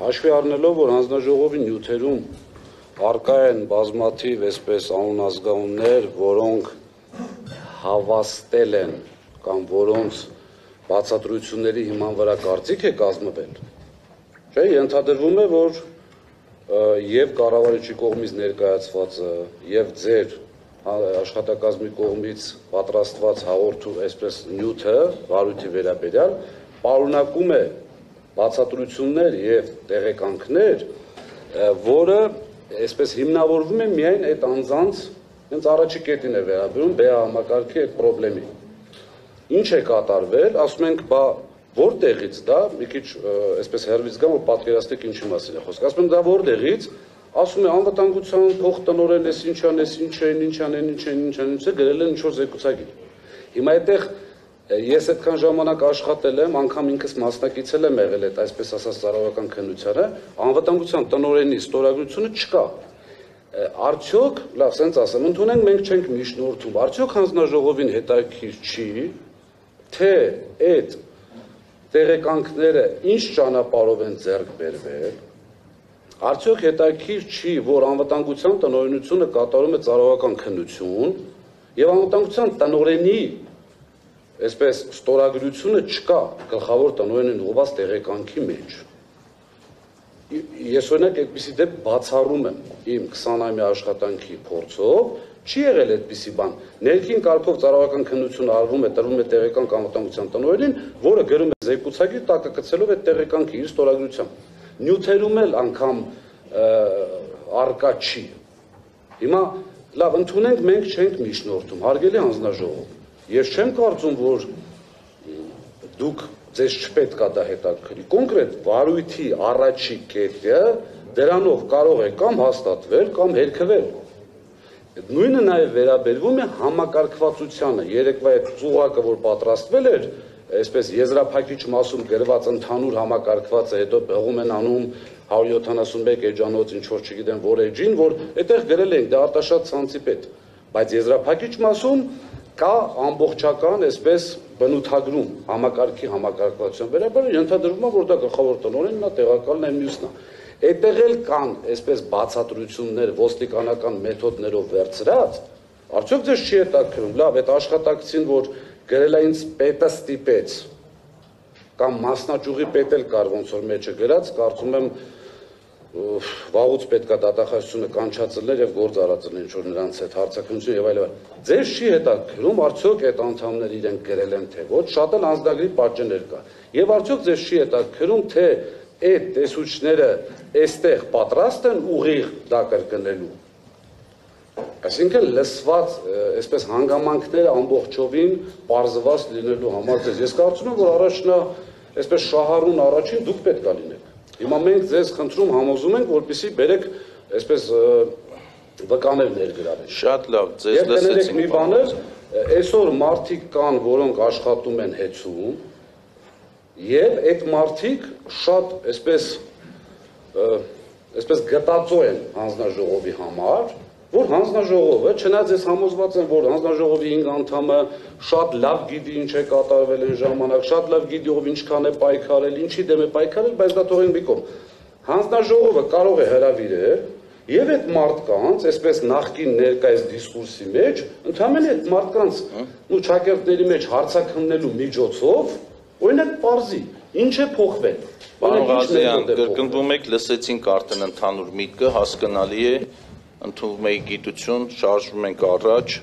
Հաշվի առնելով, որ հանձնաժողովի նյութերում առկա են բազմաթիվ այսպես անուն-ազգանուններ, որոնք հավաստել են կամ որոնց բացատրությունների հիման վրա կարծիք է կազմվել, չէ, ենթադրվում է, որ եւ կառավարիչի կողմից ներկայացվածը եւ ձեր աշխատակազմի կողմից պատրաստված հաղորդու այսպես նյութը վարույթի վերաբերյալ պարունակում է բացատրություններ եւ տեղեկանքներ, որը այսպես հիմնավորվում է միայն այդ անձանց հենց առաջի կետին է վերաբերում բեա համակարգի այդ խնդրի։ Ինչ է կատարվել, ասում ենք, բա որտեղից դա, մի քիչ այսպես հերվից գամ, որ պատկերացնեք ինչի մասին է խոսքը։ Ասում եմ, դա որտեղից, ասում է անվտանգության փոխտնօրեն էս ինչ ան, էս ինչ են, ինչ անեն, ինչ են, ինչ են, գրել են ինչ-որ զեկուցագիր։ Հիմա այդտեղ ես այդքան ժամանակ աշխատել եմ, անգամ ինքս մասնակիցել եմ եղել այդ այսպես ասած ծառայական քննությանը, անվտանգության տնօրենի ստորագրությունը չկա։ Արդյոք, լավ, սենց ասեմ, ընդունենք մենք չենք միջնորդում, արդյոք հանձնաժողովին հետաքրքիր չի, թե այդ տեղեկանքները ինչ ճանապարհով են ձեռք բերվել, արդյոք հետաքրքիր չի, որ անվտանգության տնօրենությունը կատարում է ծառայական քննություն եւ անվտանգության տնօրենի այսպես ստորագրությունը չկա գլխավոր տնօրենին ուղղված տեղեկանքի մեջ։ Ես օրինակ այդպիսի դեպք բացառում եմ իմ 20-ամյա աշխատանքի փորձով, չի եղել այդպիսի բան։ Ներքին կարգով ծառայական քննություն արվում է, տրվում է տեղեկանք անվտանգության տնօրենին, որը գրում է զեկուցագիր տակը գցելով այդ տեղեկանքի իր ստորագրությամբ։ Նյութերում էլ անգամ առկա չի։ Հիմա լավ, ընդունենք մենք չենք միջնորդում, հարգելի հանձնաժողով։ Ես չեմ կարծում, որ դուք ձեզ չպետք է դա հետաքրքրի։ Կոնկրետ վարույթի առաջի կետը դրանով կարող է կամ հաստատվել, կամ հերքվել։ Նույնը նաև վերաբերվում է համակարգվածությանը։ Երեկվա այդ ծուղակը, որ պատրաստվել էր, այսպես եզրափակիչ մասում գրված ընդհանուր համակարգվածը, հետո բեղում են անում 171 էջանոց, ինչ որ չգիտեմ որ էջին, որ այդտեղ գրել ենք դա արտաշատ ցանցի պետ, բայց եզրափակիչ մասում կա ամբողջական այսպես բնութագրում համակարգի համակարգվածության վերաբերյալ, ենթադրվում է, որ դա գլխավոր տնօրենն է, տեղակալն է, մյուսն է։ Այդտեղ էլ կան այսպես բացատրություններ ոստիկանական մեթոդներով վերցրած, արդյոք ձեզ չի հետաքրքրում, լավ, այդ աշխատակցին, որ գրել է ինձ պետը ստիպեց, կամ մասնաճյուղի պետ էլ կար ոնց որ մեջը գրած, կարծում եմ վաղուց պետք է դատախազությունը կանչածներ եւ գործ արածներ ինչ որ նրանց հետ հարցակնություն եւ այլն։ Ձեզ չի հետաքրում արդյոք այդ անդամները իրենք գրել են թե ոչ, շատ էլ անձնագրի պատճեններ կա։ Եվ արդյոք ձեզ չի հետաքրում թե այդ տեսուչները այստեղ պատրաստ են ուղիղ դա կրկնելու։ Այսինքն լսված այսպես հանգամանքները ամբողջովին պարզված լինելու համար ես կարծում եմ, որ առաջնա այսպես շահառուն առաջին դուք պետք է լինեք։ Հիմա մենք ձեզ խնդրում համոզում ենք, որպեսզի բերեք այսպես վկաներ ներգրավեք։ Շատ լավ, ձեզ լսեցինք։ Մի բան է, այսօր մարդիկ կան, որոնք աշխատում են հեծում, եւ այդ մարդիկ շատ այսպես գտածո են հանձնաժողովի համար, որ հանձնաժողովը, չնայած ես համոզված եմ, որ հանձնաժողովի 5 անդամը շատ լավ գիտի ինչ է կատարվել այն ժամանակ, շատ լավ գիտի ով ինչքան է պայքարել, ինչի դեմ է պայքարել, բայց դա թողենք մի կողմ։ Հանձնաժողովը կարող է հրավիրել եւ այդ մարդկանց, այսպես նախկին ներկայիս դիսկուրսի մեջ, ընդհանրապես այդ մարդկանց ու ճակերտների մեջ հարցաքննելու միջոցով, օրինակ պարզի, ինչ է փոխվել։ Պարոն Ղազարյան, կրկնվում եք, լսեցինք արդեն ընդհանուր միտքը, հասկանալի է, ընդունվում է գիտություն, շարժվում ենք առաջ,